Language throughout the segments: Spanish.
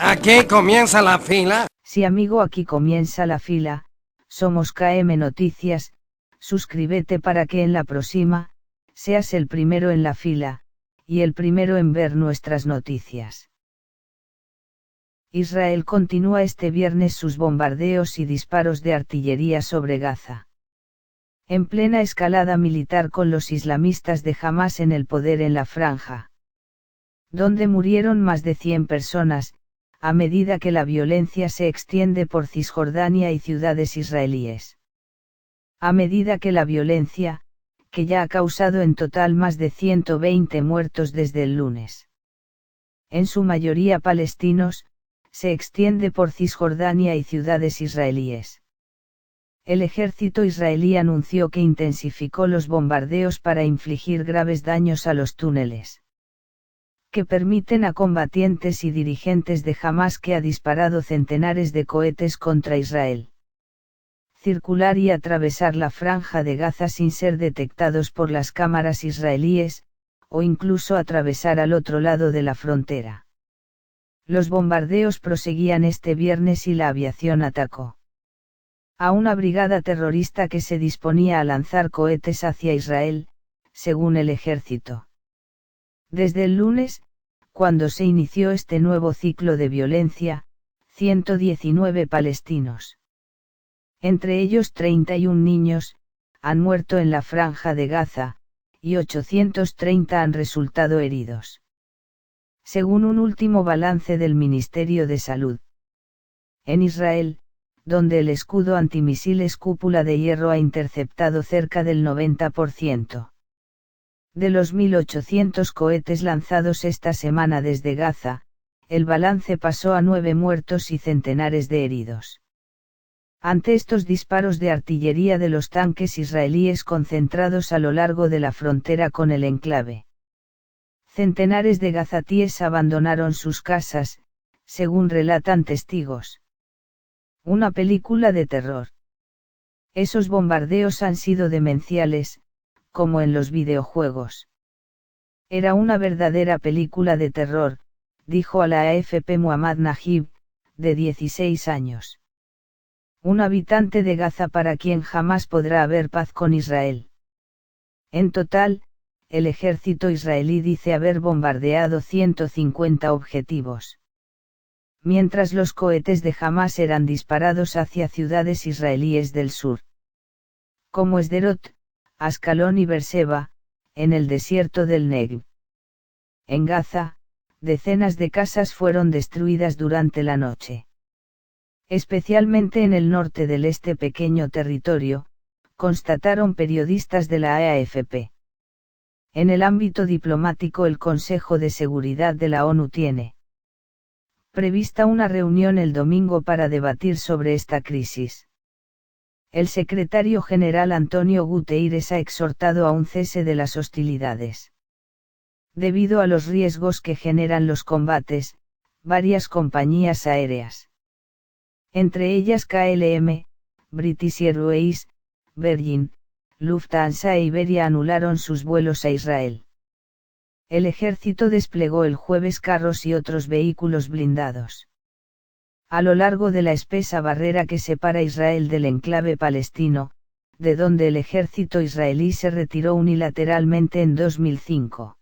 Aquí comienza la fila. Sí, amigo, aquí comienza la fila. Somos KM Noticias. Suscríbete para que en la próxima seas el primero en la fila y el primero en ver nuestras noticias. Israel continúa este viernes sus bombardeos y disparos de artillería sobre Gaza. En plena escalada militar con los islamistas de Hamás en el poder en la franja, donde murieron más de 100 personas, a medida que la violencia se extiende por Cisjordania y ciudades israelíes. A medida que la violencia, que ya ha causado en total más de 120 muertos desde el lunes, en su mayoría palestinos, se extiende por Cisjordania y ciudades israelíes. El ejército israelí anunció que intensificó los bombardeos para infligir graves daños a los túneles que permiten a combatientes y dirigentes de Hamás, que ha disparado centenares de cohetes contra Israel, circular y atravesar la franja de Gaza sin ser detectados por las cámaras israelíes, o incluso atravesar al otro lado de la frontera. Los bombardeos proseguían este viernes y la aviación atacó a una brigada terrorista que se disponía a lanzar cohetes hacia Israel, según el ejército. Desde el lunes, cuando se inició este nuevo ciclo de violencia, 119 palestinos, entre ellos 31 niños, han muerto en la franja de Gaza, y 830 han resultado heridos, según un último balance del Ministerio de Salud. En Israel, donde el escudo antimisiles Cúpula de Hierro ha interceptado cerca del 90% de los 1.800 cohetes lanzados esta semana desde Gaza, el balance pasó a 9 muertos y centenares de heridos. Ante estos disparos de artillería de los tanques israelíes concentrados a lo largo de la frontera con el enclave, centenares de gazatíes abandonaron sus casas, según relatan testigos. Una película de terror. Esos bombardeos han sido demenciales, como en los videojuegos. Era una verdadera película de terror, dijo a la AFP Muhammad Najib, de 16 años. Un habitante de Gaza para quien jamás podrá haber paz con Israel. En total, el ejército israelí dice haber bombardeado 150 objetivos, mientras los cohetes de Hamás eran disparados hacia ciudades israelíes del sur, como Sderot, Ascalón y Beerseba, en el desierto del Negev. En Gaza, decenas de casas fueron destruidas durante la noche, especialmente en el norte del este pequeño territorio, constataron periodistas de la AFP. En el ámbito diplomático, el Consejo de Seguridad de la ONU tiene prevista una reunión el domingo para debatir sobre esta crisis. El secretario general Antonio Guterres ha exhortado a un cese de las hostilidades. Debido a los riesgos que generan los combates, varias compañías aéreas, entre ellas KLM, British Airways, Virgin, Lufthansa e Iberia, anularon sus vuelos a Israel. El ejército desplegó el jueves carros y otros vehículos blindados a lo largo de la espesa barrera que separa Israel del enclave palestino, de donde el ejército israelí se retiró unilateralmente en 2005.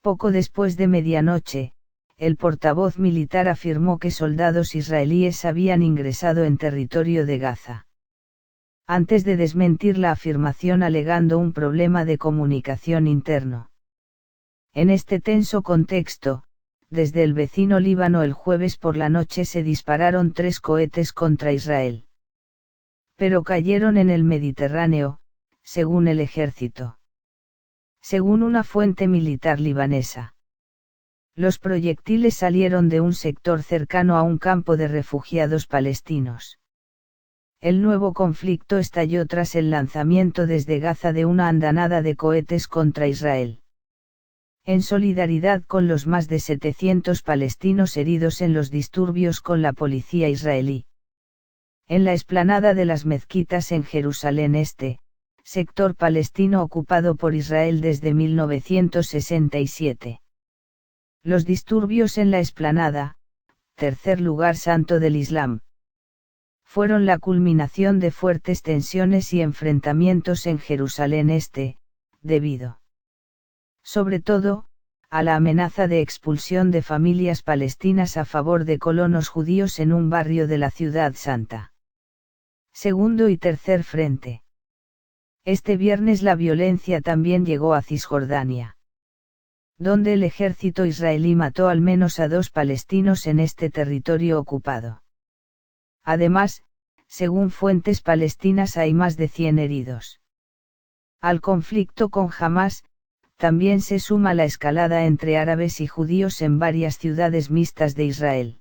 Poco después de medianoche, el portavoz militar afirmó que soldados israelíes habían ingresado en territorio de Gaza, antes de desmentir la afirmación alegando un problema de comunicación interno. En este tenso contexto, desde el vecino Líbano el jueves por la noche se dispararon 3 cohetes contra Israel, pero cayeron en el Mediterráneo, según el ejército. Según una fuente militar libanesa, los proyectiles salieron de un sector cercano a un campo de refugiados palestinos. El nuevo conflicto estalló tras el lanzamiento desde Gaza de una andanada de cohetes contra Israel, en solidaridad con los más de 700 palestinos heridos en los disturbios con la policía israelí. En la explanada de las mezquitas en Jerusalén Este, sector palestino ocupado por Israel desde 1967. Los disturbios en la explanada, tercer lugar santo del Islam. Fueron la culminación de fuertes tensiones y enfrentamientos en Jerusalén Este, debido, sobre todo, a la amenaza de expulsión de familias palestinas a favor de colonos judíos en un barrio de la Ciudad Santa. Segundo y tercer frente. Este viernes la violencia también llegó a Cisjordania, donde el ejército israelí mató al menos a 2 palestinos en este territorio ocupado. Además, según fuentes palestinas hay más de 100 heridos. Al conflicto con Hamás, también se suma la escalada entre árabes y judíos en varias ciudades mixtas de Israel.